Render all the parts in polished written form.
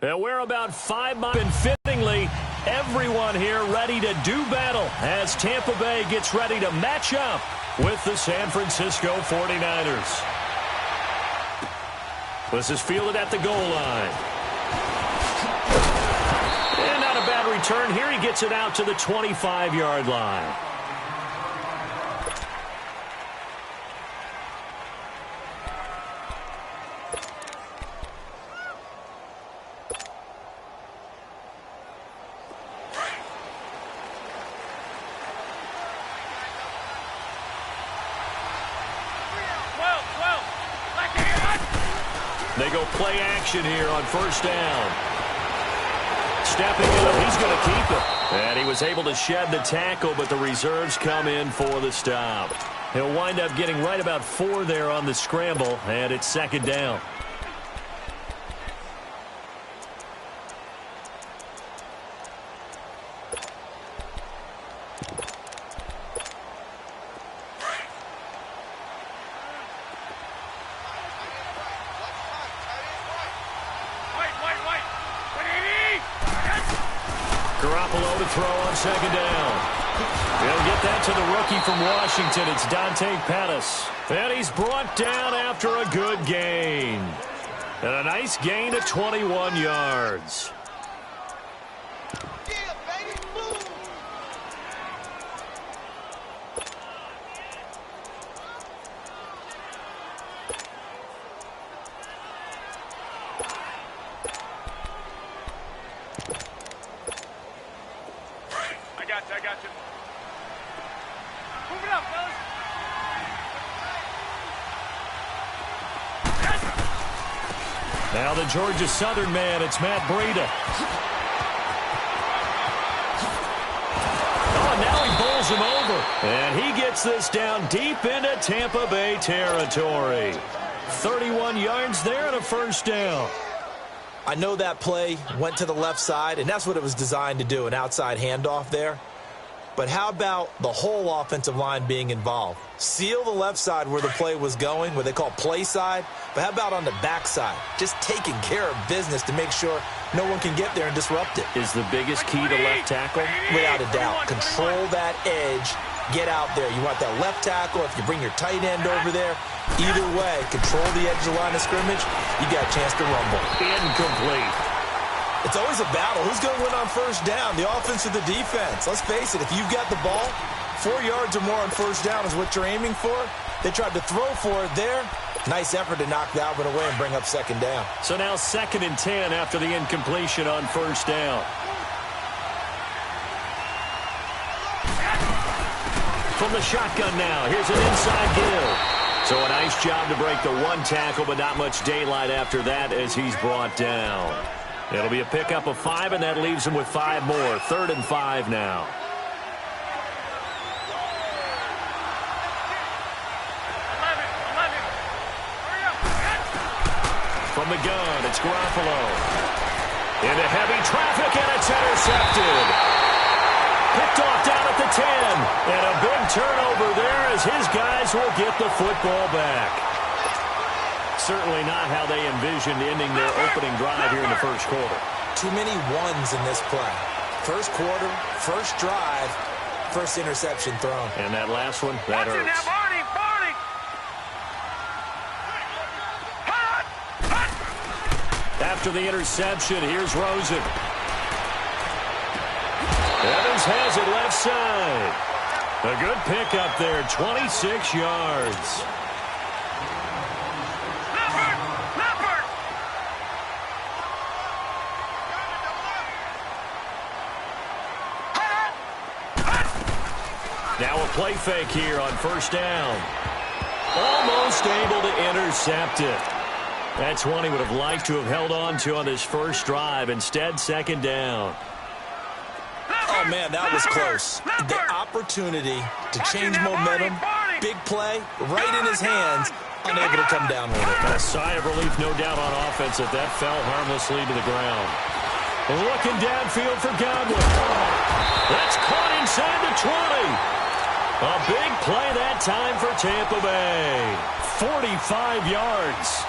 And we're about 5 miles. And fittingly, everyone here ready to do battle as Tampa Bay gets ready to match up with the San Francisco 49ers. This is fielded at the goal line. And not a bad return here. He gets it out to the 25-yard line. They go play action here on first down. Stepping up, he's going to keep it. And he was able to shed the tackle, but the reserves come in for the stop. He'll wind up getting right about 4 there on the scramble, and it's second down. Garoppolo to throw on second down. He'll get that to the rookie from Washington. It's Dante Pettis. And he's brought down after a good gain. And a nice gain of 21 yards. I got you. Move it up, fellas. Now the Georgia Southern man, it's Matt Breida. Oh, now he bowls him over. And he gets this down deep into Tampa Bay territory. 31 yards there and a first down. I know that play went to the left side, and that's what it was designed to do, an outside handoff there. But how about the whole offensive line being involved? Seal the left side where the play was going, what they call play side. But how about on the back side? Just taking care of business to make sure no one can get there and disrupt it. Is the biggest key to left tackle? Without a doubt. Control that edge. Get out there. You want that left tackle. If you bring your tight end over there, either way, control the edge of the line of scrimmage, you got a chance to rumble. Incomplete. It's always a battle. Who's going to win on first down, the offense or the defense? Let's face it, if you've got the ball, 4 yards or more on first down is what you're aiming for. They tried to throw for it there. Nice effort to knock that one away and bring up second down. So now 2nd and 10 after the incompletion on first down. From the shotgun now, here's an inside give. So a nice job to break the one tackle, but not much daylight after that as he's brought down. It'll be a pickup of 5, and that leaves him with 5 more. 3rd and 5 now. From the gun, it's Garoppolo. Into heavy traffic, and it's intercepted. Picked off down at the 10. And a big turnover there as his guys will get the football back. Certainly not how they envisioned ending their opening drive here in the first quarter. Too many ones in this play. First quarter, first drive, first interception thrown. And that last one, that hurts. After the interception, here's Rosen. Evans has it left side. A good pickup there, 26 yards. Now a play fake here on first down. Almost able to intercept it. That's one he would have liked to have held on to on his first drive. Instead, second down. Oh, man, that was close. The opportunity to change momentum, big play, right in his hands, unable to come down with it. A sigh of relief, no doubt, on offense that fell harmlessly to the ground. Looking downfield for Godwin. That's caught inside the 20. A big play that time for Tampa Bay. 45 yards.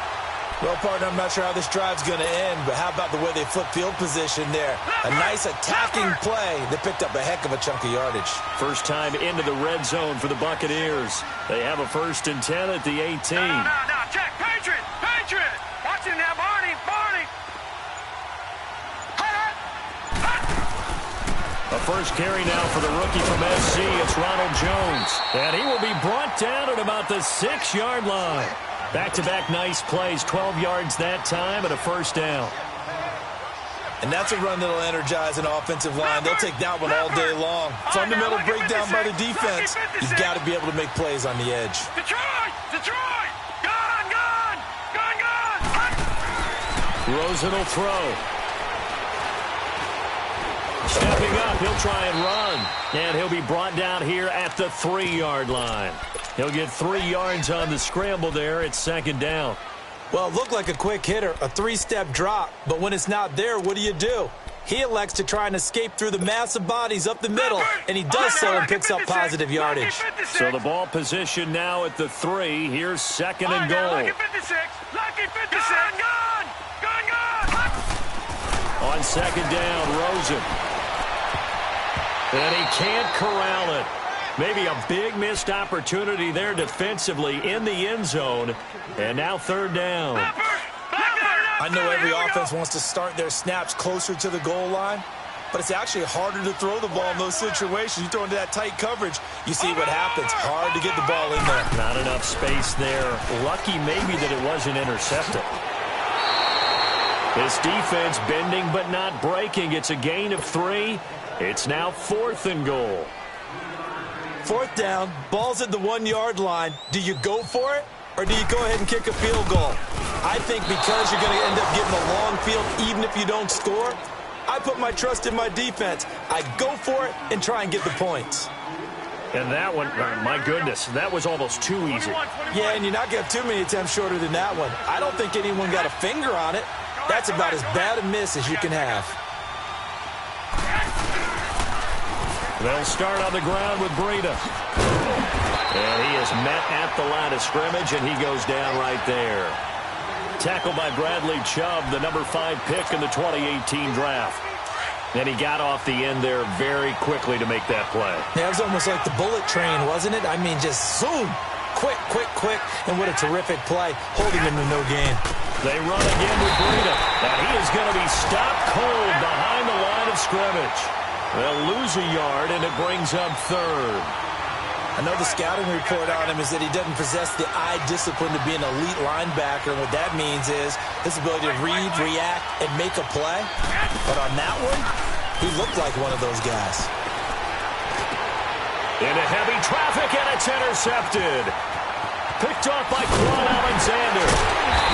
Well, partner, I'm not sure how this drive's going to end, but how about the way they flip field position there? A nice attacking play. They picked up a heck of a chunk of yardage. First time into the red zone for the Buccaneers. They have a 1st and 10 at the 18. No, check. Patriot. Watch him now, Barney. A first carry now for the rookie from SC. It's Ronald Jones. And he will be brought down at about the 6-yard line. Back-to-back nice plays, 12 yards that time and a 1st down. And that's a run that'll energize an offensive line. They'll take that one all day long. Fundamental breakdown by the defense. You've got to be able to make plays on the edge. Detroit! Gone! Rosen will throw. Stepping up, he'll try and run. And he'll be brought down here at the 3-yard line. He'll get 3 yards on the scramble there. It's 2nd down. Well, it looked like a quick hitter, a 3-step drop. But when it's not there, what do? He elects to try and escape through the massive bodies up the middle, and he does so and picks up positive yardage. So the ball position now at the 3. Here's 2nd and goal. Lucky 56. Gone! On 2nd down, Rosen. And he can't corral it. Maybe a big missed opportunity there defensively in the end zone. And now 3rd down. I know every offense wants to start their snaps closer to the goal line, but it's actually harder to throw the ball in those situations. You throw into that tight coverage, you see what happens. Hard to get the ball in there. Not enough space there. Lucky maybe that it wasn't intercepted. This defense bending but not breaking. It's a gain of 3. It's now 4th and goal. 4th down, ball's at the 1-yard line. Do you go for it, or do you go ahead and kick a field goal? I think because you're going to end up getting a long field, even if you don't score, I put my trust in my defense. I go for it and try and get the points. And that one, my goodness, that was almost too easy. Yeah, and you're not going to have too many attempts shorter than that one. I don't think anyone got a finger on it. That's about as bad a miss as you can have. They'll start on the ground with Breida. And he is met at the line of scrimmage, and he goes down right there. Tackled by Bradley Chubb, the number 5 pick in the 2018 draft. And he got off the end there very quickly to make that play. Yeah, it was almost like the bullet train, wasn't it? I mean, just zoom. Quick. And what a terrific play, holding him to no gain. They run again with Breida. And he is going to be stopped cold behind the line of scrimmage. They'll lose a yard, and it brings up 3rd. I know the scouting report on him is that he doesn't possess the eye discipline to be an elite linebacker. And what that means is his ability to read, react, and make a play. But on that one, he looked like one of those guys. Into heavy traffic, and it's intercepted. Picked off by Quan Alexander.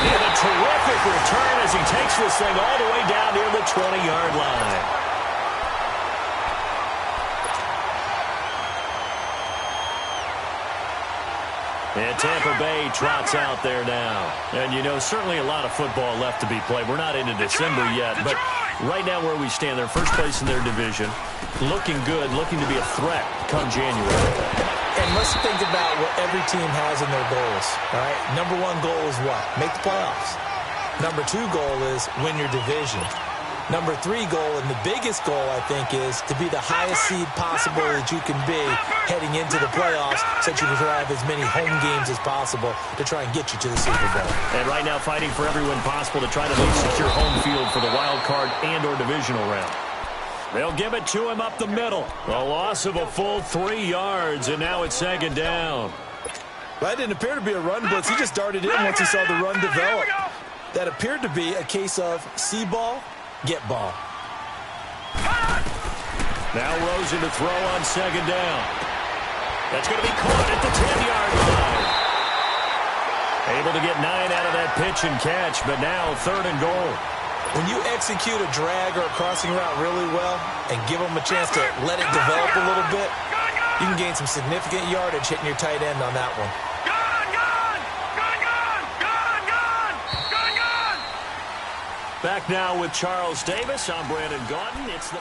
And a terrific return as he takes this thing all the way down near the 20-yard line. And Tampa Bay trots out there now. And, you know, certainly a lot of football left to be played. We're not into December yet, but right now where we stand, they're first place in their division. Looking good, looking to be a threat come January. And let's think about what every team has in their goals, all right? Number 1 goal is what? Make the playoffs. Number 2 goal is win your division. Number 3 goal, and the biggest goal, I think, is to be the highest seed possible that you can be heading into the playoffs so that you can have as many home games as possible to try and get you to the Super Bowl. And right now fighting for every win possible to try to make secure home field for the wild card and or divisional round. They'll give it to him up the middle. A loss of a full 3 yards, and now it's 2nd down. That didn't appear to be a run blitz. He just darted in once he saw the run develop. That appeared to be a case of see ball, get ball. Now Rosen to throw on 2nd down. That's going to be caught at the 10-yard line. Able to get 9 out of that pitch and catch, but now 3rd and goal. When you execute a drag or a crossing route really well and give them a chance to let it develop a little bit, you can gain some significant yardage hitting your tight end on that one. Back now with Charles Davis. I'm Brandon Gaudin. It's the...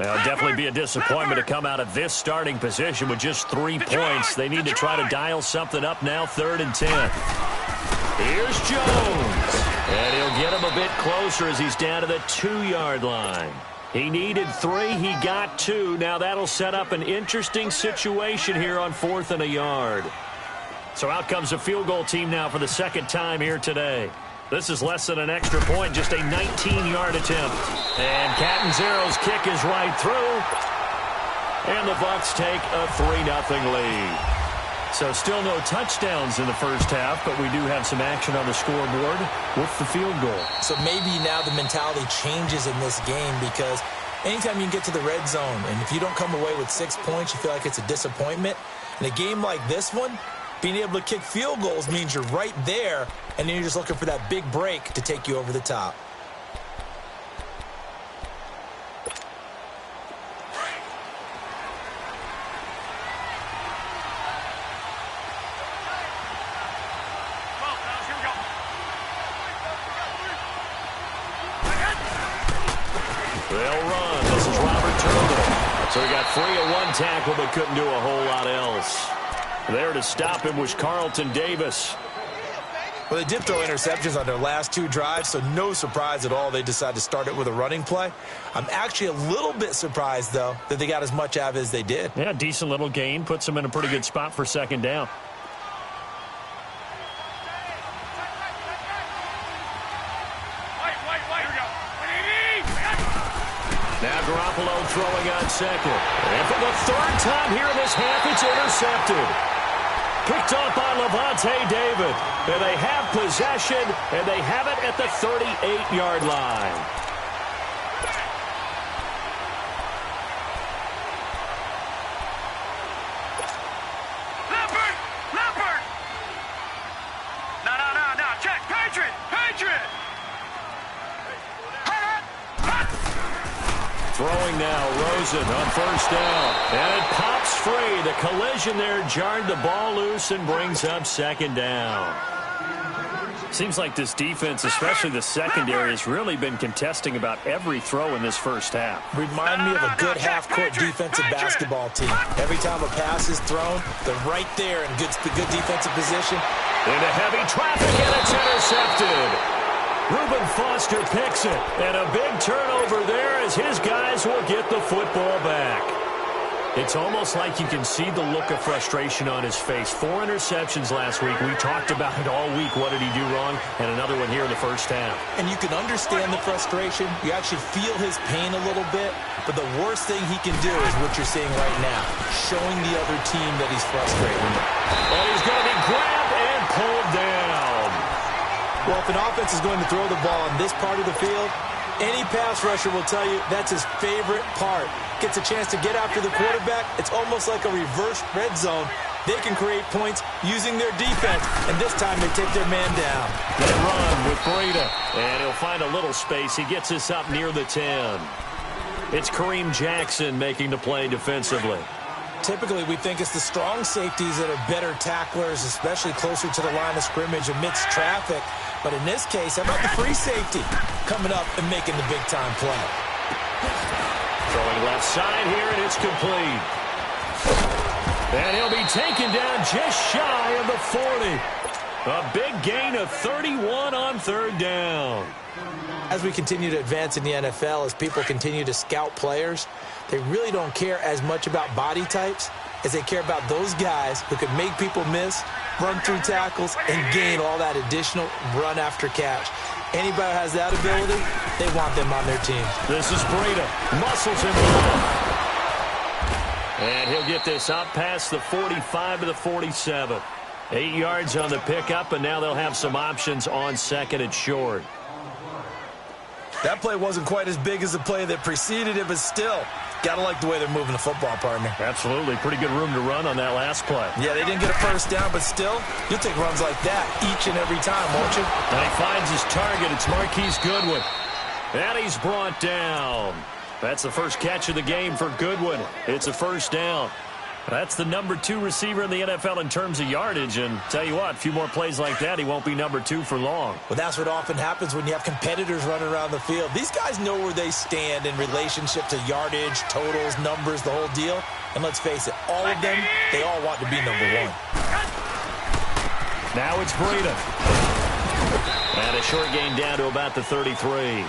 Well, definitely be a disappointment to come out of this starting position with just 3 points. They need to try to dial something up now, 3rd and 10. Here's Jones. And he'll get him a bit closer as he's down to the 2-yard line. He needed 3. He got 2. Now that'll set up an interesting situation here on 4th and a yard. So out comes a field goal team now for the 2nd time here today. This is less than an extra point, just a 19-yard attempt. And Catanzero's kick is right through. And the Bucs take a 3-0 lead. So still no touchdowns in the first half, but we do have some action on the scoreboard with the field goal. So maybe now the mentality changes in this game because anytime you can get to the red zone, and if you don't come away with 6 points, you feel like it's a disappointment. In a game like this one, being able to kick field goals means you're right there, and then you're just looking for that big break to take you over the top. They'll run. This is Robert Turner. So he got free of one tackle but couldn't do a whole lot else. There to stop him was Carlton Davis. Well, they did throw interceptions on their last 2 drives, so no surprise at all they decided to start it with a running play. I'm actually a little bit surprised, though, that they got as much out of it as they did. Yeah, decent little gain. Puts them in a pretty good spot for 2nd down. Now Garoppolo throwing on 2nd. And for the 3rd time here in this half, it's intercepted. Picked off by Levante David. And they have possession, and they have it at the 38-yard line. Leopard! No, check, Patriot! Throwing now, Rosen on 1st down. And it pops free. The collision there jarred the ball loose and brings up 2nd down. Seems like this defense, especially the secondary, has really been contesting about every throw in this first half. Remind me of a good half-court defensive basketball team. Every time a pass is thrown, they're right there in good defensive position. Into heavy traffic, and it's intercepted. Reuben Foster picks it, and a big turnover there as his guys will get the football back. It's almost like you can see the look of frustration on his face. 4 interceptions last week. We talked about it all week. What did he do wrong? And another one here in the first half. And you can understand the frustration. You actually feel his pain a little bit. But the worst thing he can do is what you're seeing right now, showing the other team that he's frustrated. And he's going to be grabbed and pulled down. Well, if an offense is going to throw the ball in this part of the field, any pass rusher will tell you that's his favorite part. Gets a chance to get after the quarterback. It's almost like a reverse red zone. They can create points using their defense, and this time they take their man down. They run with Breida, and he'll find a little space. He gets us up near the 10. It's Kareem Jackson making the play defensively. Typically, we think it's the strong safeties that are better tacklers, especially closer to the line of scrimmage amidst traffic. But in this case, how about the free safety coming up and making the big-time play? Throwing left side here, and it's complete. And he'll be taken down just shy of the 40. A big gain of 31 on 3rd down. As we continue to advance in the NFL, as people continue to scout players, they really don't care as much about body types as they care about those guys who can make people miss, run through tackles, and gain all that additional run after catch. Anybody who has that ability, they want them on their team. This is Breida. Muscles him off. And he'll get this up past the 45 to the 47. 8 yards on the pickup, and now they'll have some options on 2nd and short. That play wasn't quite as big as the play that preceded it, but still, gotta like the way they're moving the football, partner. Absolutely. Pretty good room to run on that last play. Yeah, they didn't get a first down, but still, you'll take runs like that each and every time, won't you? And he finds his target. It's Marquise Goodwin. And he's brought down. That's the first catch of the game for Goodwin. It's a first down. That's the number 2 receiver in the NFL in terms of yardage, and tell you what, a few more plays like that, he won't be number 2 for long. Well, that's what often happens when you have competitors running around the field. These guys know where they stand in relationship to yardage, totals, numbers, the whole deal. And let's face it, all of them, they all want to be number 1. Now it's Breida. And a short gain down to about the 33.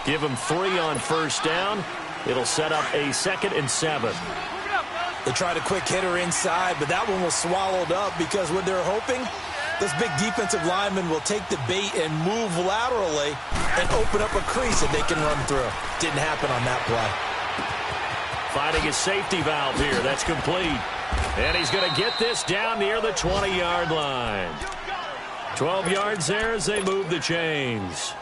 Give him 3 on first down. It'll set up a 2nd and 7. They tried a quick hitter inside, but that one was swallowed up because what they're hoping, those big defensive linemen will take the bait and move laterally and open up a crease that they can run through. Didn't happen on that play. Finding his safety valve here. That's complete. And he's going to get this down near the 20-yard line. 12 yards there as they move the chains.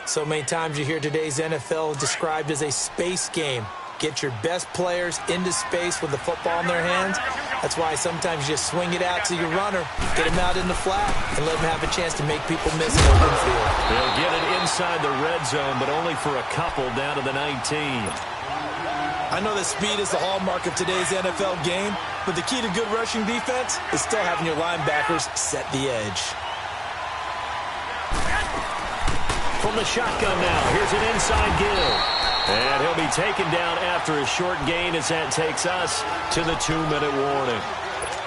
So many times you hear today's NFL described as a space game. Get your best players into space with the football in their hands. That's why sometimes you just swing it out to your runner, get him out in the flat, and let him have a chance to make people miss an open field. They'll get it inside the red zone, but only for a couple down to the 19. I know that speed is the hallmark of today's NFL game, but the key to good rushing defense is still having your linebackers set the edge. From the shotgun now, here's an inside give. And he'll be taken down after a short gain as that takes us to the 2-minute warning.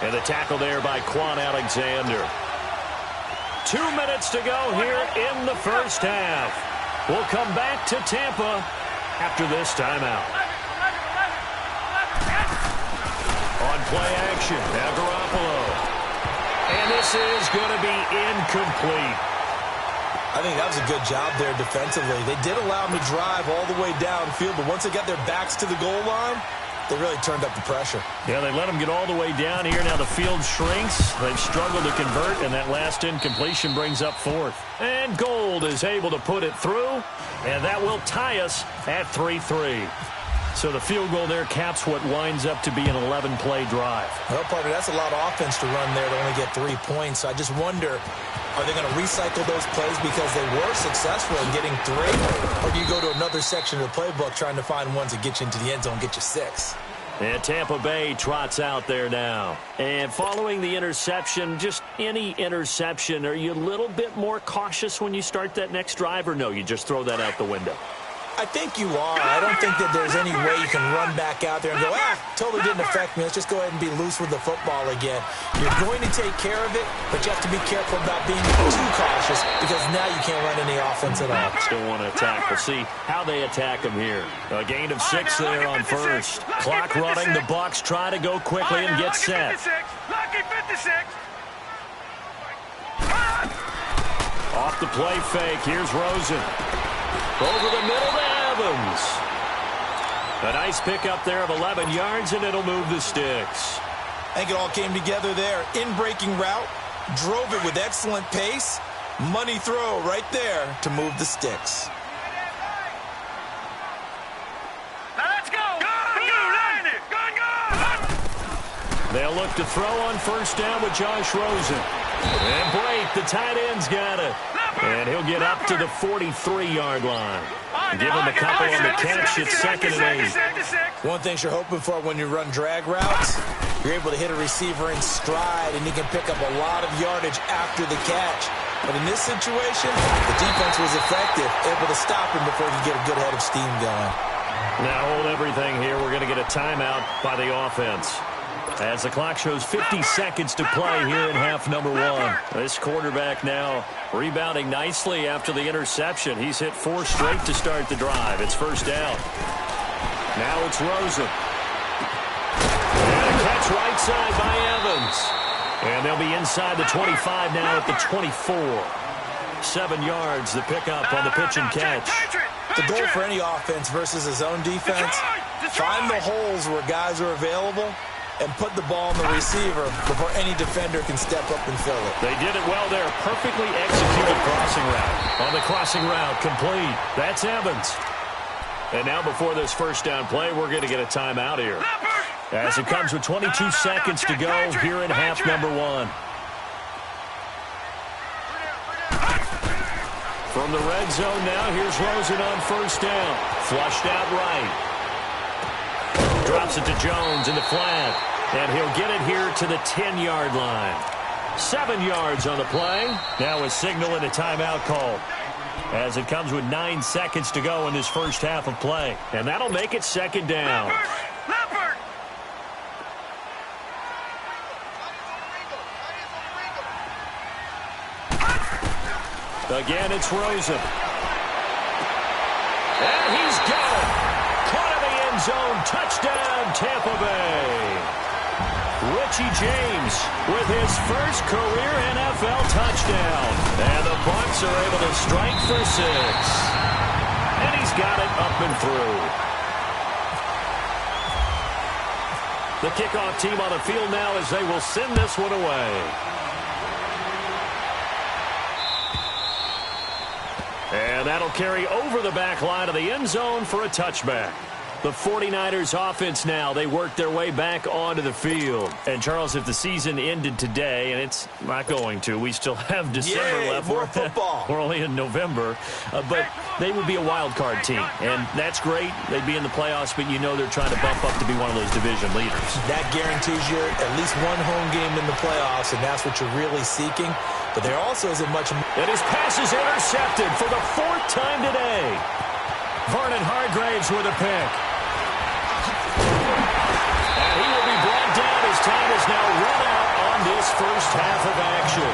And the tackle there by Quan Alexander. 2 minutes to go here in the first half. We'll come back to Tampa after this timeout. On play action, now Garoppolo. And this is going to be incomplete. I think that was a good job there defensively. They did allow them to drive all the way downfield, but once they got their backs to the goal line, they really turned up the pressure. Yeah, they let them get all the way down here. Now the field shrinks. They've struggled to convert, and that last incompletion brings up 4th. And Gold is able to put it through, and that will tie us at 3-3. So the field goal there caps what winds up to be an 11-play drive. Well, partner, that's a lot of offense to run there to only get 3 points. So I just wonder, are they going to recycle those plays because they were successful in getting 3? Or do you go to another section of the playbook trying to find ones that get you into the end zone and get you 6? And Tampa Bay trots out there now. And following the interception, just any interception, are you a little bit more cautious when you start that next drive, or no, you just throw that out the window? I think you are. I don't think that there's any way you can run back out there and go, totally didn't affect me. Let's just go ahead and be loose with the football again. You're going to take care of it, but you have to be careful about being too cautious because now you can't run any offense at all. Still want to attack. We'll see how they attack him here. A gain of 6 there on first. Clock running. The Bucs try to go quickly and get set. Lucky 56. Off the play fake. Here's Rosen. Over the middle to Evans. A nice pickup there of 11 yards, and it'll move the sticks. I think it all came together there. In-breaking route, drove it with excellent pace. Money throw right there to move the sticks. Now let's go. Go. They'll look to throw on first down with Josh Rosen. And Blake, the tight end's got it. And he'll get up to the 43-yard line. Give him a couple on the catch. It's 2nd and 8. One thing you're hoping for when you run drag routes, you're able to hit a receiver in stride, and you can pick up a lot of yardage after the catch. But in this situation, the defense was effective, able to stop him before he could get a good head of steam going. Now hold everything here. We're going to get a timeout by the offense. As the clock shows 50 seconds to play here in half number 1. This quarterback now rebounding nicely after the interception. He's hit 4 straight to start the drive. It's first down. Now it's Rosen. And a catch right side by Evans. And they'll be inside the 25 now at the 24. 7 yards, the pickup on the pitch and catch. The goal for any offense versus his own defense, find the holes where guys are available and put the ball on the receiver before any defender can step up and fill it. They did it well there. Perfectly executed crossing route. On the crossing route, complete. That's Evans. And now before this first down play, we're going to get a timeout here. As it comes with 22 seconds to go here in half number 1. From the red zone now, here's Rosen on first down. Flushed out right. Drops it to Jones in the flat. And he'll get it here to the 10-yard line. 7 yards on the play. Now a signal and a timeout call, as it comes with 9 seconds to go in this first half of play. And that'll make it second down. Leopard! Again, it's Rosen. And he's got it. Caught in the end zone. Touchdown, Tampa Bay. Richie James with his first career NFL touchdown. And the Bucs are able to strike for 6. And he's got it up and through. The kickoff team on the field now as they will send this one away. And that'll carry over the back line of the end zone for a touchback. The 49ers offense now, they work their way back onto the field. And, Charles, if the season ended today, and it's not going to, we still have December left. More football. We're only in November. But they would be a wild card team. And that's great. They'd be in the playoffs, but you know they're trying to bump up to be one of those division leaders. That guarantees you at least one home game in the playoffs, and that's what you're really seeking. But there also isn't much. And his pass is intercepted for the 4th time today. Vernon Hargreaves with a pick. And he will be brought down as time is now run out on this first half of action.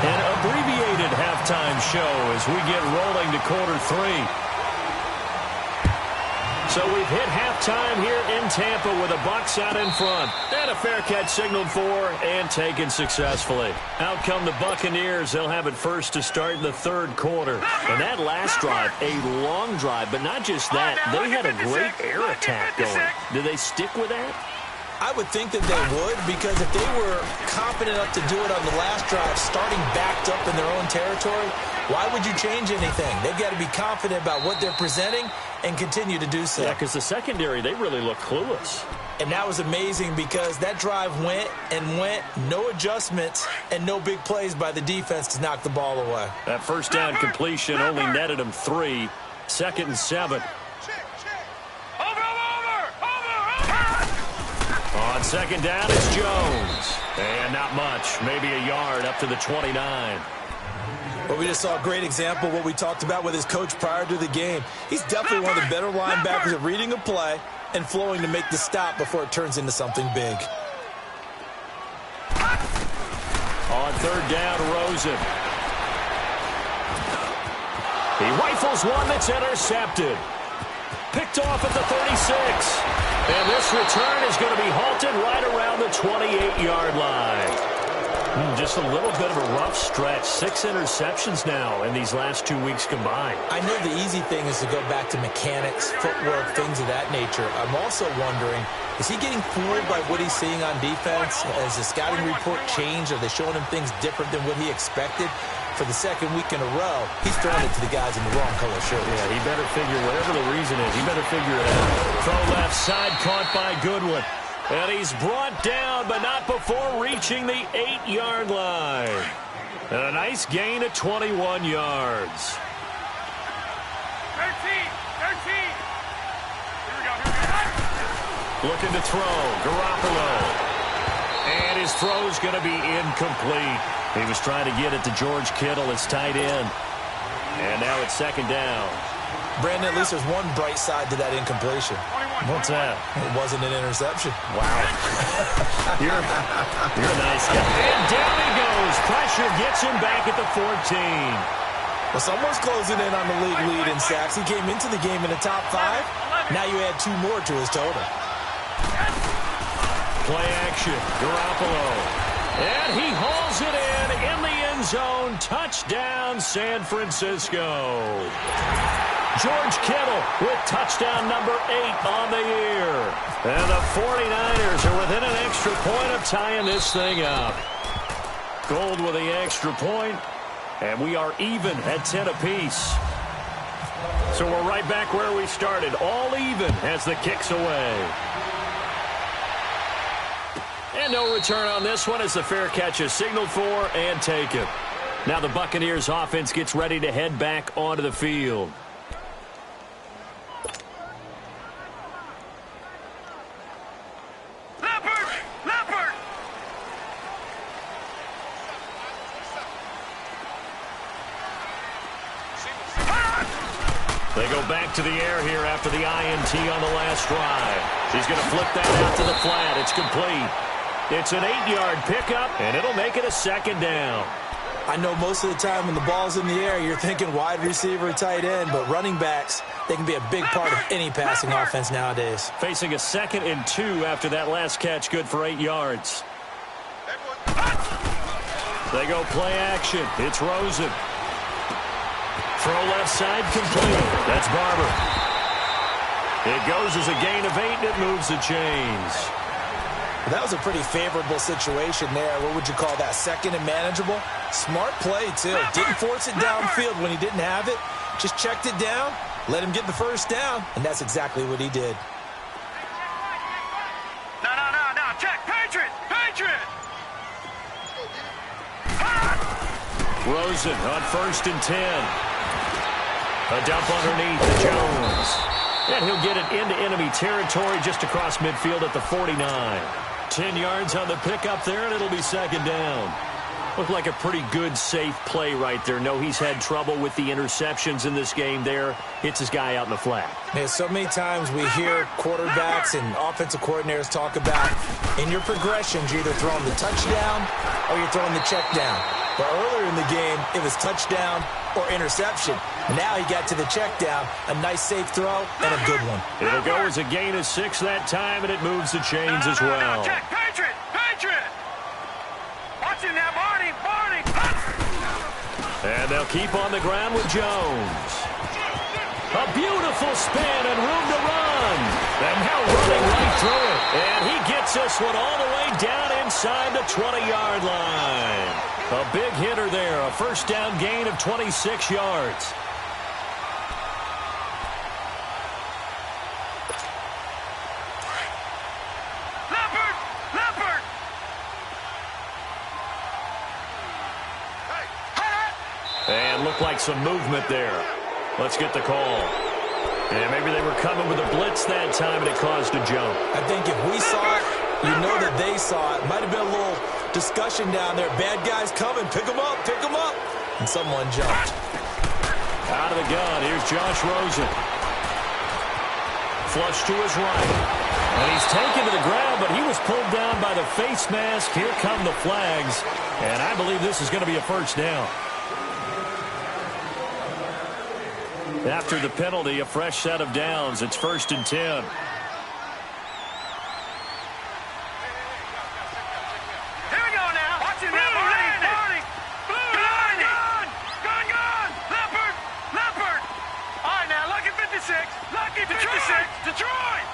An abbreviated halftime show as we get rolling to quarter 3. So we've hit halftime here in Tampa with the Bucs out in front. And a fair catch signaled for and taken successfully. Out come the Buccaneers. They'll have it first to start the 3rd quarter. And that last drive, a long drive, but not just that. They had a great air attack going. Do they stick with that? I would think that they would, because if they were confident enough to do it on the last drive, starting backed up in their own territory, why would you change anything? They've got to be confident about what they're presenting and continue to do so. Yeah, because the secondary, they really look clueless. And that was amazing because that drive went and went, no adjustments, and no big plays by the defense to knock the ball away. That first down completion only netted them 3. 2nd and 7. On 2nd down, it's Jones. And not much, maybe a yard up to the 29. Well, we just saw a great example of what we talked about with his coach prior to the game. He's definitely one of the better linebackers at reading a play and flowing to make the stop before it turns into something big. On 3rd down, Rosen. He rifles one that's intercepted. Picked off at the 36. And this return is going to be halted right around the 28-yard line. Just a little bit of a rough stretch. 6 interceptions now in these last 2 weeks combined. I know the easy thing is to go back to mechanics, footwork, things of that nature. I'm also wondering, is he getting fooled by what he's seeing on defense? Has the scouting report changed? Are they showing him things different than what he expected? For the 2nd week in a row, he's throwing it to the guys in the wrong color shirt. Yeah, he better figure, whatever the reason is, he better figure it out. Throw left side, caught by Goodwin. And he's brought down, but not before reaching the 8-yard line. And a nice gain of 21 yards. 13. Here we go. Looking to throw, Garoppolo. And his throw's going to be incomplete. He was trying to get it to George Kittle, his tight end. And now it's 2nd down. Brandon, at least there's one bright side to that incompletion. What's that? It wasn't an interception. Wow. You're a nice guy. And down he goes. Pressure gets him back at the 14. Well, someone's closing in on the league lead in sacks. He came into the game in the top 5. Now you add 2 more to his total. Play action. Garoppolo. And he hauls it in the end zone. Touchdown, San Francisco. George Kittle with touchdown number 8 on the year. And the 49ers are within an extra point of tying this thing up. Gold with the extra point, and we are even at 10 apiece. So we're right back where we started, all even as the kick's away. And no return on this one as the fair catch is signaled for and taken. Now the Buccaneers offense gets ready to head back onto the field. They go back to the air here after the INT on the last drive. He's going to flip that out to the flat. It's complete. It's an 8-yard pickup, and it'll make it a second down. I know most of the time when the ball's in the air, you're thinking wide receiver, tight end, but running backs, they can be a big part of any passing offense nowadays. Facing a 2nd and 2 after that last catch, good for 8 yards. They go play action. It's Rosen. Throw left side complete. That's Barber. It goes as a gain of 8, and it moves the chains. That was a pretty favorable situation there. What would you call that? 2nd and manageable? Smart play, too. Didn't force it downfield when he didn't have it. Just checked it down, let him get the first down, and that's exactly what he did. No. Check. Patriot. Rosen on 1st and 10. A dump underneath to Jones. And he'll get it into enemy territory just across midfield at the 49. 10 yards on the pickup there, and it'll be 2nd down. Looked like a pretty good, safe play right there. No, he's had trouble with the interceptions in this game there. Hits his guy out in the flat. Man, so many times we hear quarterbacks and offensive coordinators talk about in your progressions, you're either throwing the touchdown or you're throwing the check down. But earlier in the game, it was touchdown or interception. Now he got to the check down, a nice safe throw, and a good one. It'll go as a gain of 6 that time, and it moves the chains as well. Check. Patriot. Watch him now, Barney. And they'll keep on the ground with Jones. A beautiful spin and room to run. And now running right through it. And he gets this one all the way down inside the 20-yard line. A big hitter there. A first down gain of 26 yards. Leopard. And looked like some movement there. Let's get the call. And maybe they were coming with a blitz that time, and it caused a jump. I think if we saw it, you know that they saw it. Might have been a little discussion down there. Bad guys coming. Pick them up. And someone jumped. Out of the gun, here's Josh Rosen. Flush to his right. And he's taken to the ground, but he was pulled down by the face mask. Here come the flags. And I believe this is going to be a first down. After the penalty, a fresh set of downs. It's 1st and 10. Here we go now. Watch him now, Barney. Gun. Leopard. All right, now, lucky 56. Detroit.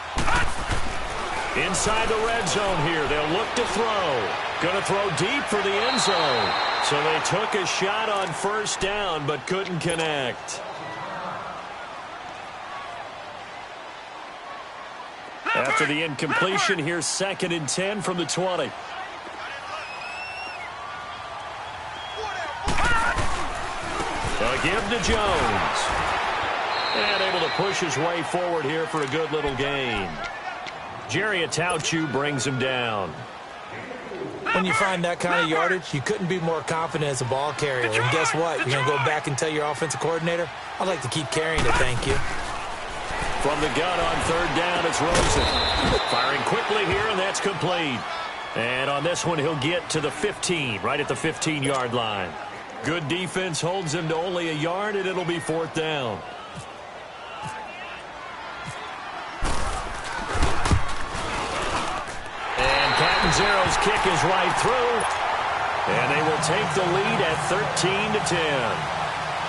Inside the red zone here. They'll look to throw. Going to throw deep for the end zone. So they took a shot on first down, but couldn't connect. After the incompletion, here's 2nd and 10 from the 20. They'll give to Jones. And able to push his way forward here for a good little gain. Jerry Atauchu brings him down. When you find that kind of yardage, you couldn't be more confident as a ball carrier. And guess what? You're going to go back and tell your offensive coordinator, I'd like to keep carrying it, thank you. From the gun on 3rd down, it's Rosen. Firing quickly here, and that's complete. And on this one, he'll get to the 15, right at the 15-yard line. Good defense holds him to only a yard, and it'll be 4th down. And Catanzaro's kick is right through. And they will take the lead at 13-10.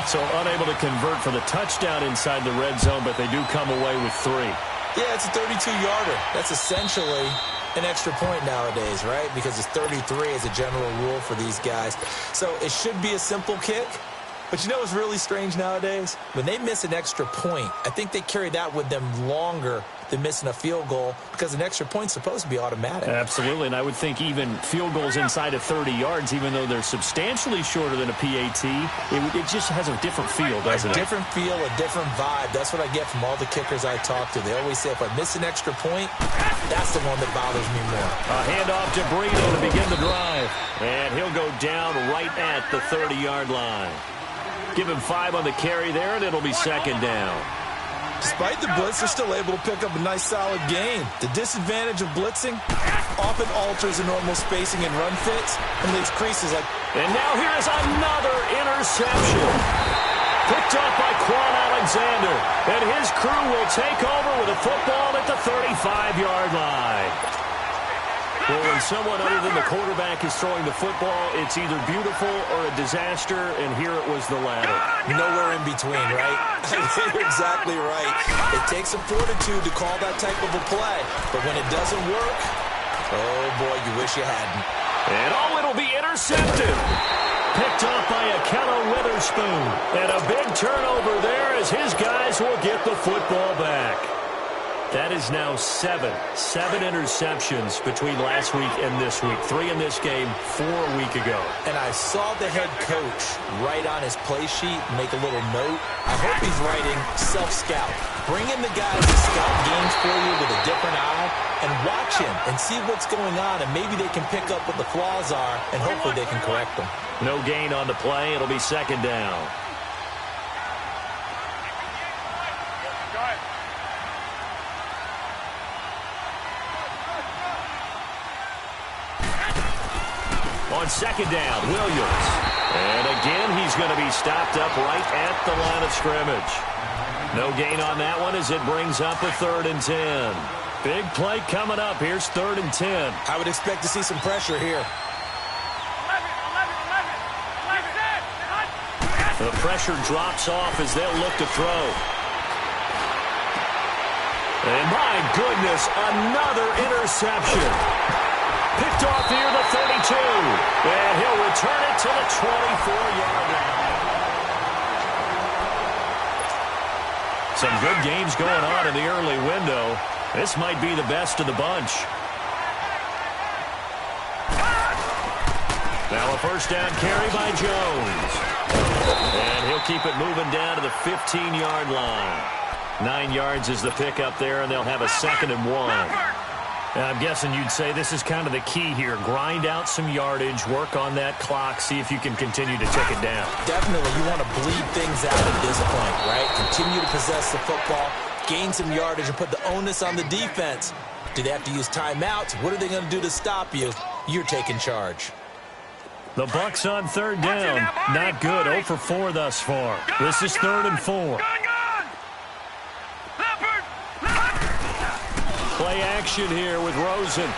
So unable to convert for the touchdown inside the red zone, but they do come away with 3. Yeah, it's a 32-yarder. That's essentially an extra point nowadays, right? Because it's 33 as a general rule for these guys. So it should be a simple kick. But you know what's really strange nowadays? When they miss an extra point, I think they carry that with them longer than missing a field goal because an extra point's supposed to be automatic. Absolutely, and I would think even field goals inside of 30 yards, even though they're substantially shorter than a PAT, it just has a different feel, doesn't it? A different feel, a different vibe. That's what I get from all the kickers I talk to. They always say if I miss an extra point, that's the one that bothers me more. A handoff to Brito to begin the drive. And he'll go down right at the 30-yard line. Give him 5 on the carry there, and it'll be 2nd down. Despite the blitz, they're still able to pick up a nice, solid gain. The disadvantage of blitzing often alters the normal spacing and run fits and leaves creases like... And now here is another interception. Picked up by Quan Alexander. And his crew will take over with a football at the 35-yard line. Well, when someone other than the quarterback is throwing the football, it's either beautiful or a disaster, and here it was the latter. Nowhere in between, right? You're exactly right. It takes some fortitude to call that type of a play, but when it doesn't work, oh boy, you wish you hadn't. And it'll be intercepted. Picked off by Akello Witherspoon. And a big turnover there as his guys will get the football back. That is now seven interceptions between last week and this week. 3 in this game, 4 a week ago. And I saw the head coach write on his play sheet, make a little note. I hope he's writing self-scout. Bring in the guys to scout games for you with a different eye and watch him and see what's going on, and maybe they can pick up what the flaws are, and hopefully they can correct them. No gain on the play. It'll be second down. On second down, Williams. And again, he's going to be stopped up right at the line of scrimmage. No gain on that one as it brings up a 3rd and 10. Big play coming up. Here's 3rd and 10. I would expect to see some pressure here. The pressure drops off as they'll look to throw. And my goodness, another interception. Picked off near the 32. And he'll return it to the 24-yard line. Some good games going on in the early window. This might be the best of the bunch. Now a first down carry by Jones. And he'll keep it moving down to the 15-yard line. 9 yards is the pickup there, and they'll have a 2nd and 1. I'm guessing you'd say this is kind of the key here. Grind out some yardage, work on that clock, see if you can continue to tick it down. Definitely. You want to bleed things out at this point, right? Continue to possess the football, gain some yardage, and put the onus on the defense. Do they have to use timeouts? What are they going to do to stop you? You're taking charge. The Bucs on 3rd down. Not good. 0 for 4 thus far. This is 3rd and 4. Play action here with Rosen.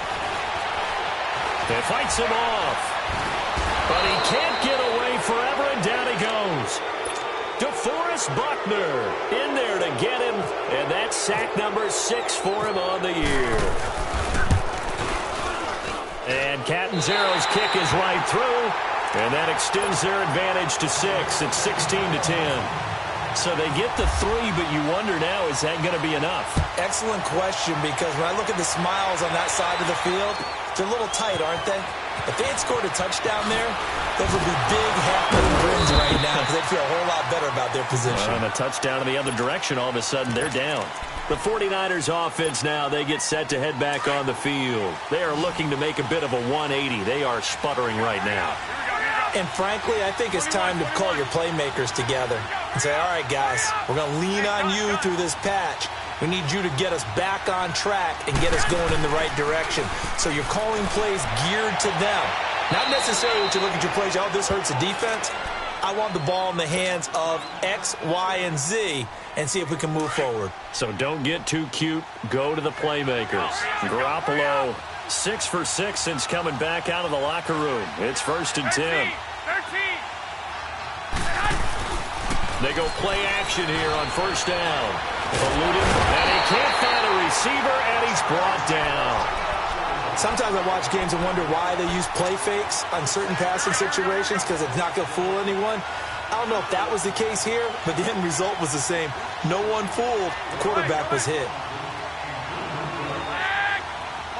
They fights him off. But he can't get away forever, and down he goes. DeForest Buckner in there to get him, and that's sack number 6 for him on the year. And Catanzaro's kick is right through, and that extends their advantage to 6. It's 16-10. So they get the 3, but you wonder now, is that going to be enough? Excellent question, because when I look at the smiles on that side of the field, they're a little tight, aren't they? If they had scored a touchdown there, those would be big half-moon grins right now because they'd feel a whole lot better about their position. On a touchdown in the other direction, all of a sudden they're down. The 49ers offense now, they get set to head back on the field. They are looking to make a bit of a 180. They are sputtering right now. And frankly, I think it's time to call your playmakers together and say, all right, guys, we're going to lean on you through this patch. We need you to get us back on track and get us going in the right direction. So you're calling plays geared to them. Not necessarily that you look at your plays, oh, this hurts the defense. I want the ball in the hands of X, Y, and Z and see if we can move forward. So don't get too cute. Go to the playmakers. Garoppolo, 6 for 6 since coming back out of the locker room. It's 1st and 10. They go play action here on 1st down. Eluded, and he can't find a receiver, and he's brought down. Sometimes I watch games and wonder why they use play fakes on certain passing situations because it's not going to fool anyone. I don't know if that was the case here, but the end result was the same. No one fooled. The quarterback was hit.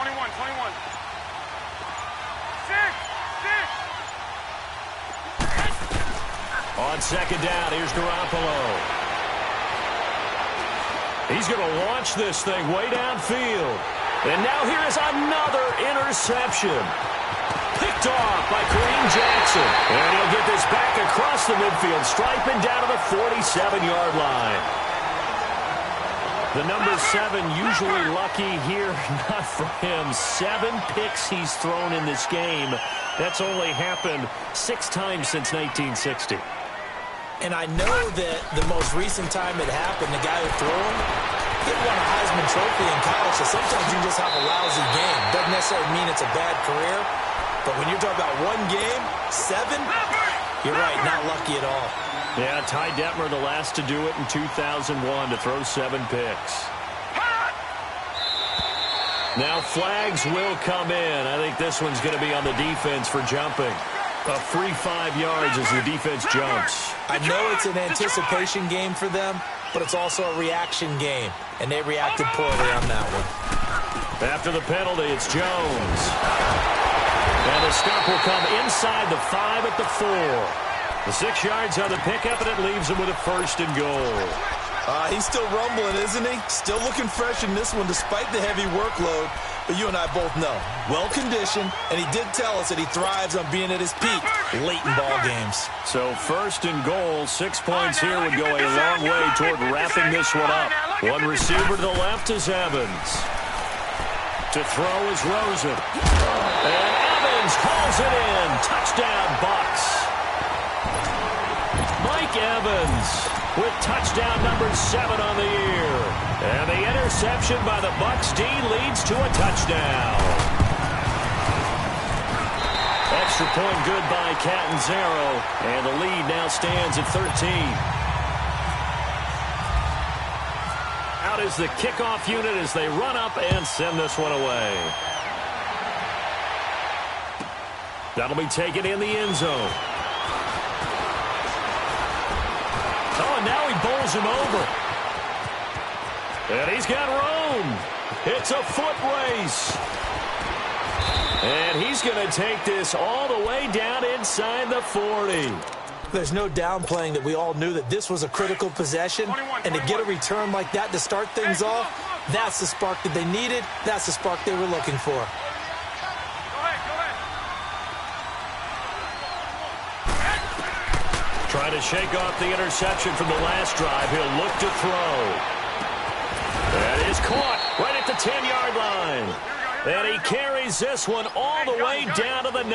21. 6. On 2nd down, here's Garoppolo. He's going to launch this thing way downfield. And now here is another interception. Picked off by Kareem Jackson. And he'll get this back across the midfield stripe and down to the 47-yard line. The number 7 usually lucky here. Not for him. 7 picks he's thrown in this game. That's only happened 6 times since 1960. And I know that the most recent time it happened, the guy who threw him, he won a Heisman Trophy in college, so sometimes you just have a lousy game. Doesn't necessarily mean it's a bad career, but when you're talking about one game, 7, you're right, not lucky at all. Yeah, Ty Detmer, the last to do it in 2001, to throw 7 picks. Now flags will come in. I think this one's going to be on the defense for jumping. A free 5 yards as the defense jumps. I know it's an anticipation game for them, but it's also a reaction game, and they reacted poorly on that one. After the penalty, it's Jones. And the stop will come inside the 5 at the 4. The 6 yards on the pickup, and it leaves him with a 1st and goal. He's still rumbling, isn't he? Still looking fresh in this one despite the heavy workload. But you and I both know, well-conditioned, and he did tell us that he thrives on being at his peak late in ball games. So 1st and goal, 6 points here would go a long way toward wrapping this one up. One receiver to the left is Evans. To throw is Rosen. And Evans hauls it in. Touchdown, Bucs. Mike Evans with touchdown number 7 on the year. And the interception by the Bucs D leads to a touchdown. Extra point good by Catanzaro. And the lead now stands at 13. Out is the kickoff unit as they run up and send this one away. That'll be taken in the end zone. Oh, and now he bowls him over. And he's got room. It's a foot race. And he's going to take this all the way down inside the 40. There's no downplaying that we all knew that this was a critical possession. And to get a return like that to start things off, that's the spark that they needed. That's the spark they were looking for. Trying to shake off the interception from the last drive. He'll look to throw. That is caught right at the 10-yard line. And he carries this one all the way down to the 9.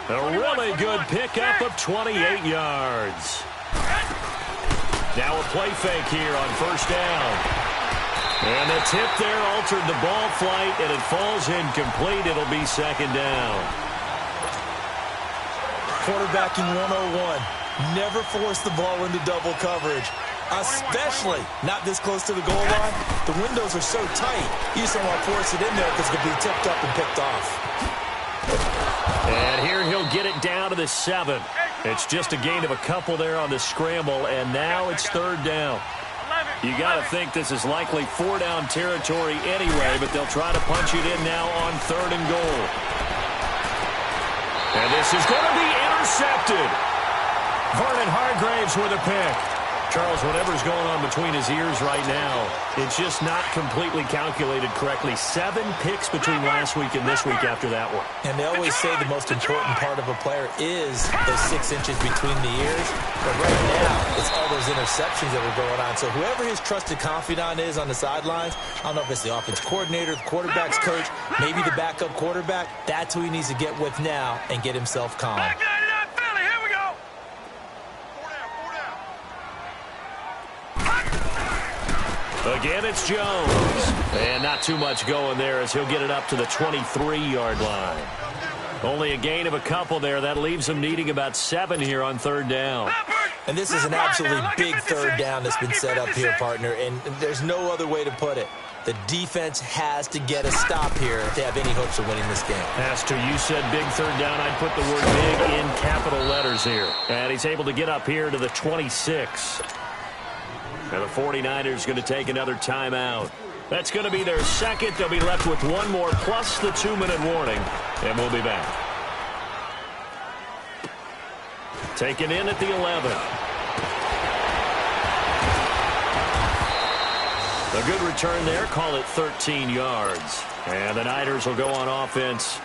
A really good pickup of 28 yards. Now a play fake here on 1st down. And the tip there altered the ball flight, and it falls incomplete. It'll be 2nd down. Quarterbacking 101. Never force the ball into double coverage, especially not this close to the goal line. The windows are so tight, you just don't want to force it in there because it could be tipped up and picked off. And here he'll get it down to the 7. It's just a gain of a couple there on the scramble, and now it's 3rd down. You got to think this is likely 4-down territory anyway, but they'll try to punch it in now on 3rd and goal. And this is going to be intercepted. Vernon Hargraves with a pick. Charles, whatever's going on between his ears right now, it's just not completely calculated correctly. 7 picks between last week and this week after that one. And they always say the most important part of a player is those 6 inches between the ears. But right now, it's all those interceptions that are going on. So whoever his trusted confidant is on the sidelines, I don't know if it's the offense coordinator, the quarterback's coach, maybe the backup quarterback, that's who he needs to get with now and get himself calm. Again, it's Jones. And not too much going there as he'll get it up to the 23-yard line. Only a gain of a couple there. That leaves him needing about 7 here on 3rd down. And this is an absolutely big 3rd down that's been set up here, partner. And there's no other way to put it. The defense has to get a stop here if they have any hopes of winning this game. Has to. You said big 3rd down. I'd put the word big in capital letters here. And he's able to get up here to the 26. And the 49ers going to take another timeout. That's going to be their 2nd. They'll be left with 1 more plus the 2-minute warning. And we'll be back. Taken in at the 11. A good return there. Call it 13 yards. And the Niners will go on offense.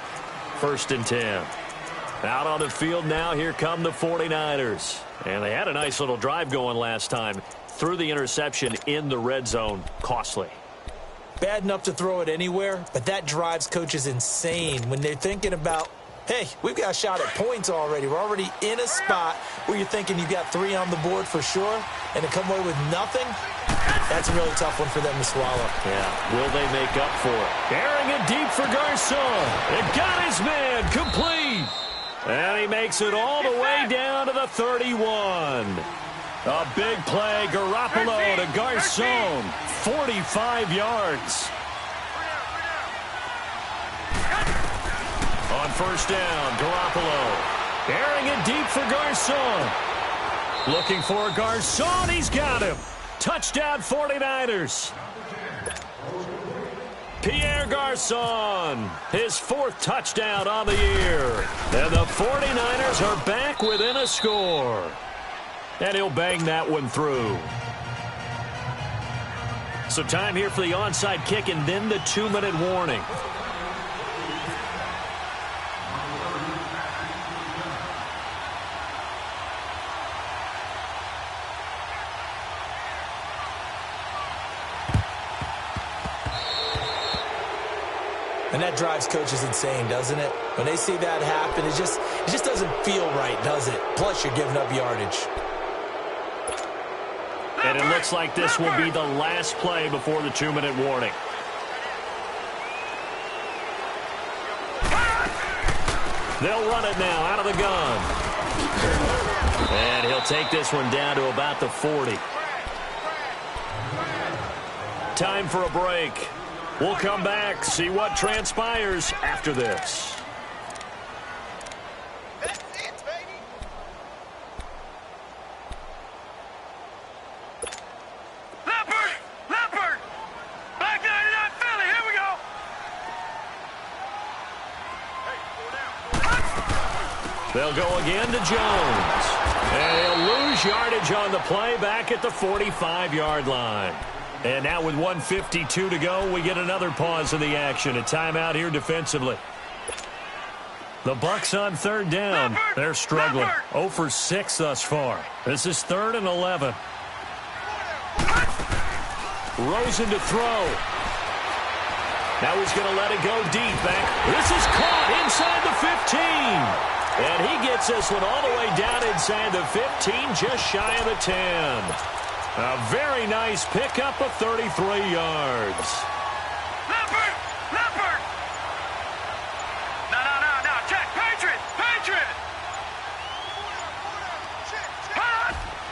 1st and 10. Out on the field now. Here come the 49ers. And they had a nice little drive going last time. threw the interception in the red zone. Costly. Bad enough to throw it anywhere, but that drives coaches insane when they're thinking about, hey, we've got a shot at points already. We're already in a spot where you're thinking you've got 3 on the board for sure, and to come away with nothing, that's a really tough one for them to swallow. Yeah, will they make up for it? Airing it deep for Garcon. It got his man complete. And he makes it all the way down to the 31. A big play, Garoppolo to Garcon. 45 yards. On first down, Garoppolo. Airing it deep for Garcon. Looking for Garcon. He's got him. Touchdown 49ers. Pierre Garcon, his 4th touchdown on the year. And the 49ers are back within a score. And he'll bang that one through. So time here for the onside kick and then the 2-minute warning. And that drives coaches insane, doesn't it? When they see that happen, it just doesn't feel right, does it? Plus, you're giving up yardage. And it looks like this will be the last play before the 2-minute warning. They'll run it now out of the gun. And he'll take this one down to about the 40. Time for a break. We'll come back, see what transpires after this. That's it, baby. Leopard! Back 99 Philly, here we go! They'll go again to Jones. And he'll lose yardage on the play back at the 45-yard line. And now with 1:52 to go, we get another pause in the action. A timeout here defensively. The Bucs on third down. They're struggling. 0 for 6 thus far. This is 3rd and 11. Rosen to throw. Now he's going to let it go deep back. This is caught inside the 15. And he gets this one all the way down inside the 15, just shy of the 10. A very nice pickup of 33 yards. Leopard! No, check, Patriot!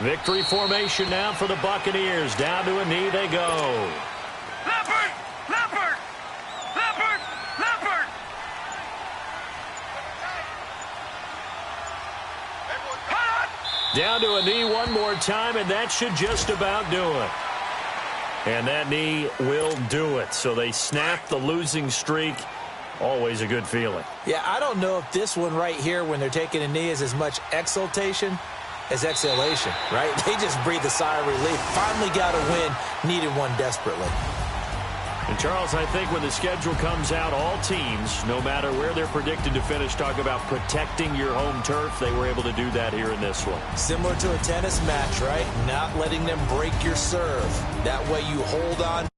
Victory formation now for the Buccaneers. Down to a knee they go. Leopard! Down to a knee one more time, and that should just about do it. And that knee will do it. So they snap the losing streak. Always a good feeling. Yeah, I don't know if this one right here, when they're taking a knee, is as much exultation as exhalation, right? They just breathe a sigh of relief. Finally got a win. Needed one desperately. And, Charles, I think when the schedule comes out, all teams, no matter where they're predicted to finish, talk about protecting your home turf. They were able to do that here in this one. Similar to a tennis match, right? Not letting them break your serve. That way you hold on.